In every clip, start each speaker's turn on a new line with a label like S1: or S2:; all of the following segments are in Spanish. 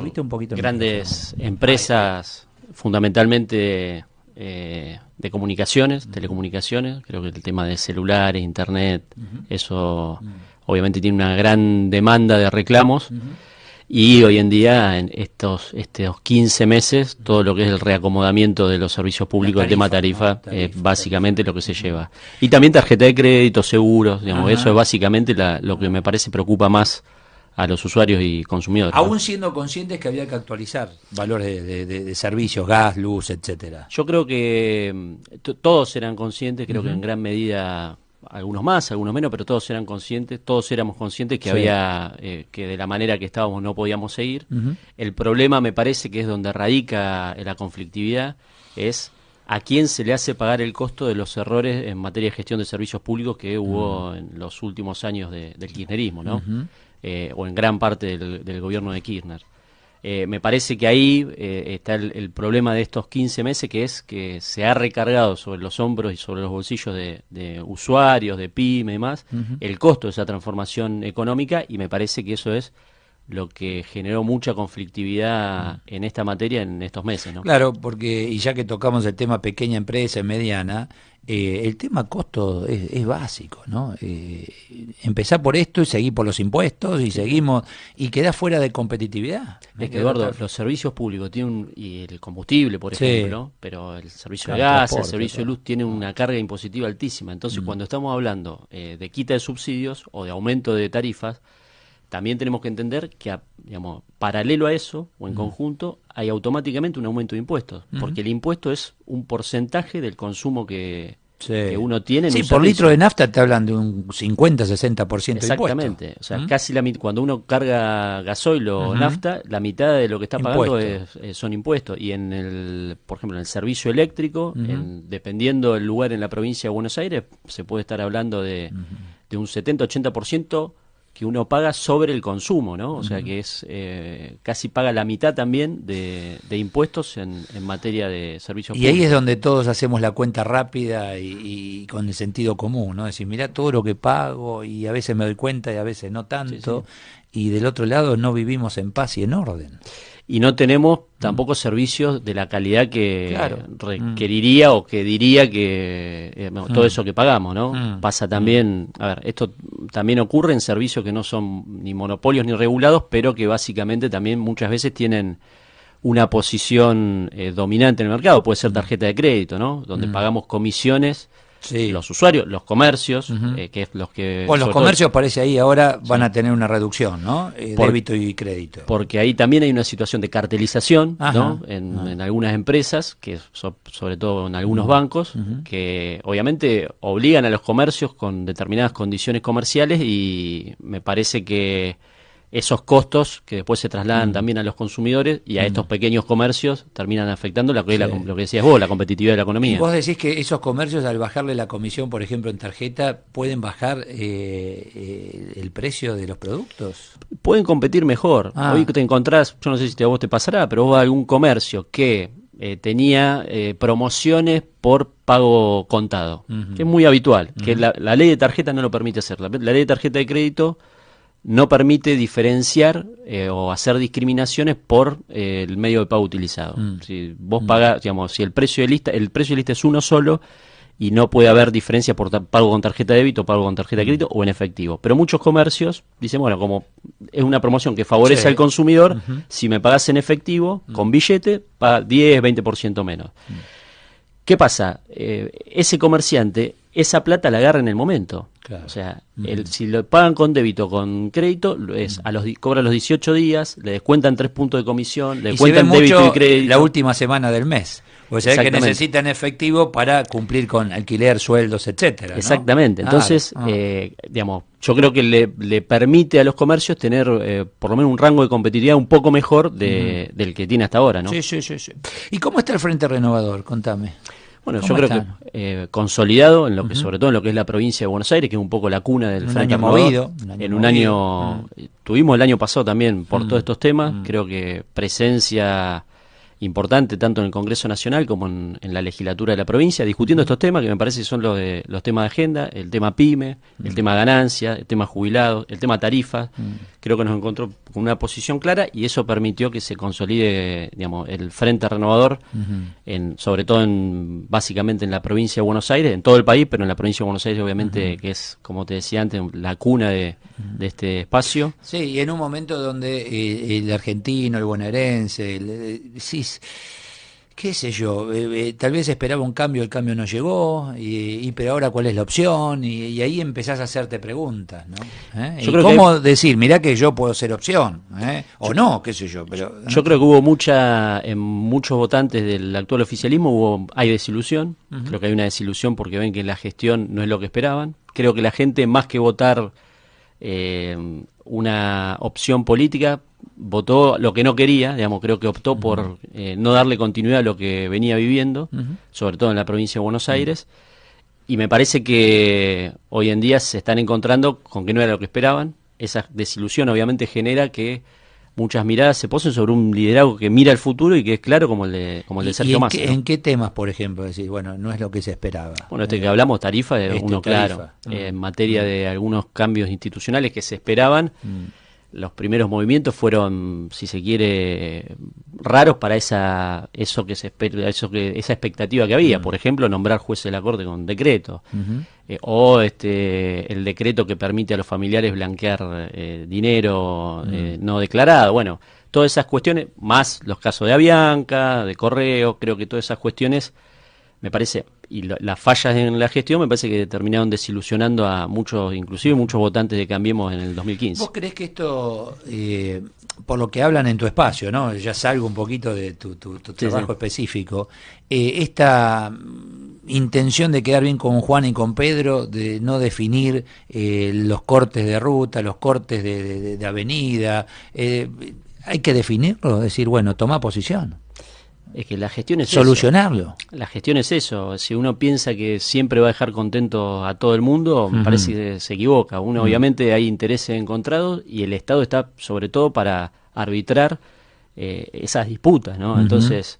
S1: subiste un poquito
S2: grandes empresas, fundamentalmente de comunicaciones, telecomunicaciones. Creo que el tema de celulares, internet, eso obviamente tiene una gran demanda de reclamos. Y hoy en día, en estos 15 meses, todo lo que es el reacomodamiento de los servicios públicos, el tema tarifa, es básicamente lo que se lleva. Y también tarjeta de crédito, seguros, digamos, eso es básicamente lo que me parece preocupa más a los usuarios y consumidores.
S1: Aún siendo conscientes que había que actualizar valores de servicios, gas, luz, etcétera.
S2: Yo creo que todos eran conscientes, creo que en gran medida, algunos más, algunos menos, pero todos eran conscientes, todos éramos conscientes que había, que de la manera que estábamos no podíamos seguir. El problema, me parece que es donde radica la conflictividad, es a quién se le hace pagar el costo de los errores en materia de gestión de servicios públicos que hubo en los últimos años del kirchnerismo, ¿no? O en gran parte del gobierno de Kirchner. Me parece que ahí está el problema de estos 15 meses, que es que se ha recargado sobre los hombros y sobre los bolsillos de usuarios, de pyme y demás, el costo de esa transformación económica, y me parece que eso es lo que generó mucha conflictividad en esta materia en estos meses, ¿no?
S1: Claro, porque, y ya que tocamos el tema pequeña empresa y mediana, el tema costo es básico, ¿no? Empezar por esto y seguir por los impuestos y seguimos, y quedás fuera de competitividad.
S2: Es que, Eduardo, los servicios públicos tienen y el combustible, por ejemplo, pero el servicio de gas, el servicio de luz tiene una carga impositiva altísima. Entonces, cuando estamos hablando de quita de subsidios o de aumento de tarifas, también tenemos que entender que, digamos, paralelo a eso, o en conjunto, hay automáticamente un aumento de impuestos, porque el impuesto es un porcentaje del consumo que uno tiene.
S1: Sí, por litro de nafta te hablan de un 50-60% de impuesto.
S2: Exactamente, o sea, casi cuando uno carga gasoil o nafta, la mitad de lo que está pagando son impuestos. Y por ejemplo, en el servicio eléctrico, dependiendo del lugar en la provincia de Buenos Aires, se puede estar hablando de un 70-80% que uno paga sobre el consumo, ¿no? O sea que es casi paga la mitad también de impuestos en materia de servicios públicos.
S1: Y ahí es donde todos hacemos la cuenta rápida y con el sentido común, ¿no? Decir, mirá todo lo que pago, y a veces me doy cuenta y a veces no tanto, y del otro lado no vivimos en paz y en orden.
S2: Y no tenemos tampoco servicios de la calidad que requeriría o que diría que todo eso que pagamos, ¿no? Pasa también, a ver, esto también ocurre en servicios que no son ni monopolios ni regulados, pero que básicamente también muchas veces tienen una posición dominante en el mercado. Puede ser tarjeta de crédito, ¿no? Donde pagamos comisiones. Los usuarios, los comercios, que es los que...
S1: Bueno, los comercios parece ahí ahora van a tener una reducción, ¿no? Débito y crédito.
S2: Porque ahí también hay una situación de cartelización, ¿no? En algunas empresas, que sobre todo en algunos bancos, que obviamente obligan a los comercios con determinadas condiciones comerciales, y me parece que esos costos que después se trasladan también a los consumidores y a estos pequeños comercios terminan afectando lo que decías vos, la competitividad de la economía.
S1: ¿Y vos decís que esos comercios, al bajarle la comisión, por ejemplo, en tarjeta, pueden bajar el precio de los productos?
S2: Pueden competir mejor. Hoy te encontrás, yo no sé si a vos te pasará, pero vos vas a algún comercio que tenía promociones por pago contado, que es muy habitual, que la ley de tarjeta no lo permite hacer. La ley de tarjeta de crédito no permite diferenciar o hacer discriminaciones por el medio de pago utilizado. Si vos pagás, digamos, si el precio de lista es uno solo, y no puede haber diferencia por pago con tarjeta de débito, pago con tarjeta de crédito o en efectivo. Pero muchos comercios dicen, bueno, como es una promoción que favorece al consumidor, si me pagás en efectivo, con billete, paga 10-20% menos. ¿Qué pasa? Ese comerciante, esa plata la agarra en el momento. Claro. O sea, si lo pagan con débito, con crédito, cobra los 18 días, le descuentan 3 puntos de comisión, le descuentan débito y crédito.
S1: La última semana del mes. O sea, que necesitan efectivo para cumplir con alquiler, sueldos, etcétera, ¿no?
S2: Exactamente. Entonces, digamos, yo creo que le permite a los comercios tener por lo menos un rango de competitividad un poco mejor del que tiene hasta ahora, ¿no?
S1: Sí. ¿Y cómo está el Frente Renovador? Contame.
S2: Bueno, yo creo que consolidado en lo que, sobre todo en lo que es la provincia de Buenos Aires, que es un poco la cuna del Frente Renovador. En un año tuvimos el año pasado también por todos estos temas, creo que presencia importante tanto en el Congreso Nacional como en la legislatura de la provincia, discutiendo estos temas que me parece que son los temas de agenda, el tema PYME, el tema ganancia, el tema jubilados, el tema tarifas. Creo que nos encontró con una posición clara y eso permitió que se consolide, digamos, el Frente Renovador, sobre todo básicamente en la provincia de Buenos Aires, en todo el país, pero en la provincia de Buenos Aires obviamente que es, como te decía antes, la cuna de este espacio.
S1: Sí, y en un momento donde el argentino, el bonaerense, decís, qué sé yo, tal vez esperaba un cambio, el cambio no llegó, pero ahora cuál es la opción, y ahí empezás a hacerte preguntas, ¿no? Yo creo ¿cómo decir, mirá que yo puedo ser opción, o no, qué sé yo, pero...
S2: Yo creo que hubo en muchos votantes del actual oficialismo hay desilusión, creo que hay una desilusión porque ven que la gestión no es lo que esperaban, creo que la gente más que votar una opción política, votó lo que no quería, digamos, creo que optó por no darle continuidad a lo que venía viviendo, sobre todo en la provincia de Buenos Aires, y me parece que hoy en día se están encontrando con que no era lo que esperaban. Esa desilusión obviamente genera que muchas miradas se posen sobre un liderazgo que mira el futuro y que es claro como el de Sergio Massa.
S1: ¿En qué temas, por ejemplo, decir, bueno, no es lo que se esperaba?
S2: Bueno, que hablamos, tarifa, es uno claro. En materia de algunos cambios institucionales que se esperaban, los primeros movimientos fueron, si se quiere, raros para esa expectativa que había. Por ejemplo, nombrar jueces de la Corte con decreto. O el decreto que permite a los familiares blanquear dinero no declarado. Bueno, todas esas cuestiones, más los casos de Avianca, de Correo, creo que todas esas cuestiones, me parece, y las fallas en la gestión me parece que terminaron desilusionando a muchos, inclusive muchos votantes de Cambiemos en el 2015.
S1: ¿Vos creés que esto, por lo que hablan en tu espacio, ¿no? Ya salgo un poquito de tu trabajo específico, esta intención de quedar bien con Juan y con Pedro, de no definir los cortes de ruta, los cortes de avenida, hay que definirlo, decir, bueno, toma posición.
S2: Es que la gestión es
S1: solucionarlo.
S2: Eso. La gestión es eso. Si uno piensa que siempre va a dejar contento a todo el mundo, me parece que se equivoca. Uno obviamente hay intereses encontrados y el Estado está sobre todo para arbitrar esas disputas, ¿no? Entonces,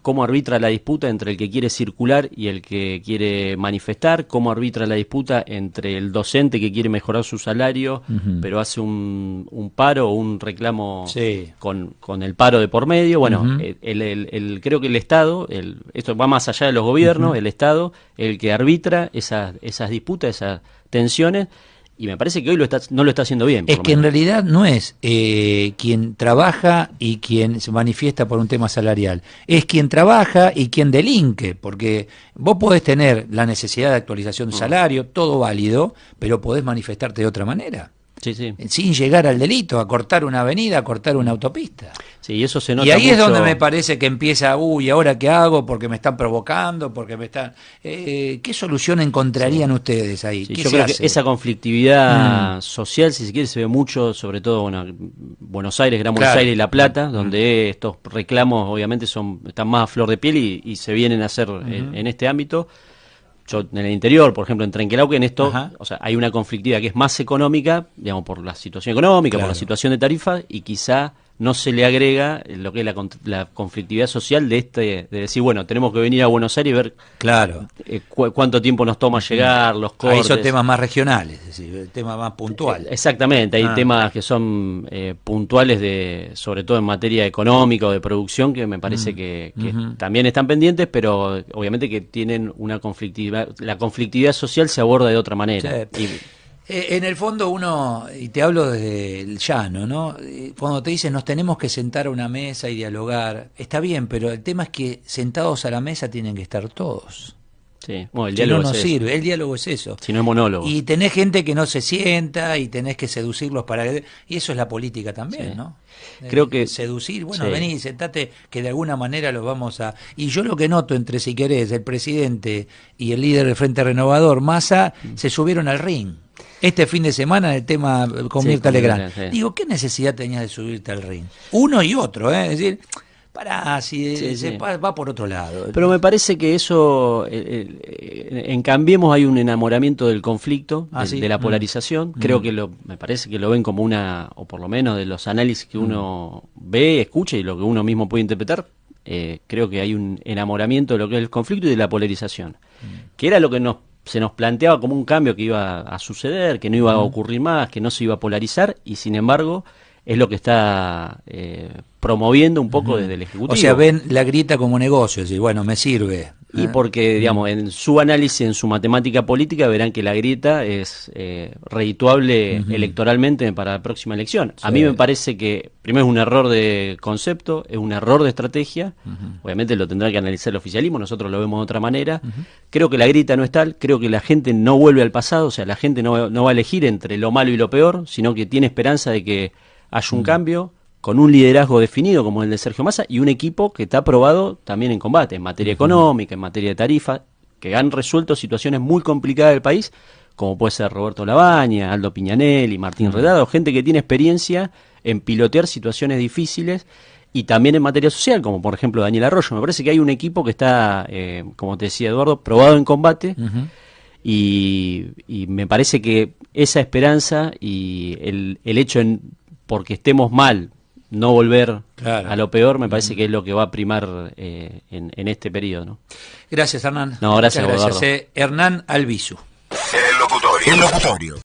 S2: ¿cómo arbitra la disputa entre el que quiere circular y el que quiere manifestar? ¿Cómo arbitra la disputa entre el docente que quiere mejorar su salario, pero hace un paro o un reclamo con el paro de por medio? Bueno, creo que el Estado, esto va más allá de los gobiernos, el Estado, el que arbitra esas disputas, esas tensiones, y me parece que hoy no lo está haciendo bien.
S1: Es que en realidad no es quien trabaja y quien se manifiesta por un tema salarial, es quien trabaja y quien delinque, porque vos podés tener la necesidad de actualización de salario, todo válido, pero podés manifestarte de otra manera. Sin llegar al delito, a cortar una avenida, a cortar una autopista.
S2: Sí, eso se nota.
S1: Y ahí
S2: mucho.
S1: Es donde me parece que empieza, ¿ahora qué hago? Porque me están provocando, porque me están... ¿qué solución encontrarían ustedes ahí?
S2: Yo creo que esa conflictividad social, si se quiere, se ve mucho, sobre todo Buenos Aires, Gran Buenos Aires y La Plata, donde estos reclamos obviamente están más a flor de piel y se vienen a hacer en este ámbito. Yo en el interior, por ejemplo, en Trenquelauquen, o sea, hay una conflictividad que es más económica, digamos, por la situación económica, por la situación de tarifa, y quizá no se le agrega lo que es la conflictividad social de decir, bueno, tenemos que venir a Buenos Aires y ver cuánto tiempo nos toma llegar, los cortes.
S1: Ahí son temas más regionales, es decir, el tema más puntual.
S2: Exactamente, hay temas que son puntuales, sobre todo en materia económica o de producción, que me parece que también están pendientes, pero obviamente que tienen una conflictividad. La conflictividad social se aborda de otra manera.
S1: Sí. En el fondo uno, y te hablo desde el llano, ¿no? Cuando te dicen nos tenemos que sentar a una mesa y dialogar, está bien, pero el tema es que sentados a la mesa tienen que estar todos.
S2: Sí, bueno, el diálogo
S1: no sirve, el diálogo es eso.
S2: Si no es monólogo.
S1: Y tenés gente que no se sienta y tenés que seducirlos y eso es la política también, ¿no?
S2: Creo que
S1: seducir, bueno, vení, sentate, que de alguna manera los vamos a... Y yo lo que noto entre, si querés, el presidente y el líder del Frente Renovador, Massa, se subieron al ring. Este fin de semana el tema con Mirta Legrand. Digo, ¿qué necesidad tenías de subirte al ring? Uno y otro, es decir... va por otro lado.
S2: Pero me parece que eso, en Cambiemos hay un enamoramiento del conflicto, de la polarización. Creo que me parece que lo ven como o por lo menos de los análisis que uno ve, escucha y lo que uno mismo puede interpretar, creo que hay un enamoramiento de lo que es el conflicto y de la polarización, que era lo que se nos planteaba como un cambio que iba a suceder, que no iba a ocurrir más, que no se iba a polarizar, y sin embargo es lo que está promoviendo un poco desde el Ejecutivo.
S1: O sea, ven la grieta como negocio, es decir, bueno, me sirve.
S2: Y porque, digamos, en su análisis, en su matemática política, verán que la grieta es redituable electoralmente para la próxima elección. Sí. A mí me parece que, primero, es un error de concepto, es un error de estrategia. Obviamente lo tendrá que analizar el oficialismo, nosotros lo vemos de otra manera. Creo que la grieta no es tal, creo que la gente no vuelve al pasado, o sea, la gente no va a elegir entre lo malo y lo peor, sino que tiene esperanza de que haya un cambio, con un liderazgo definido como el de Sergio Massa y un equipo que está aprobado también en combate, en materia económica, en materia de tarifa, que han resuelto situaciones muy complicadas del país, como puede ser Roberto Labaña, Aldo Piñanelli, Martín Redado, gente que tiene experiencia en pilotear situaciones difíciles y también en materia social, como por ejemplo Daniel Arroyo. Me parece que hay un equipo que está, como te decía Eduardo, probado en combate y me parece que esa esperanza y el hecho porque estemos mal, no volver a lo peor, me parece que es lo que va a primar en este periodo, ¿no?
S1: Gracias, Hernán.
S2: No, gracias,
S1: Hernán Albizu.
S3: El locutorio.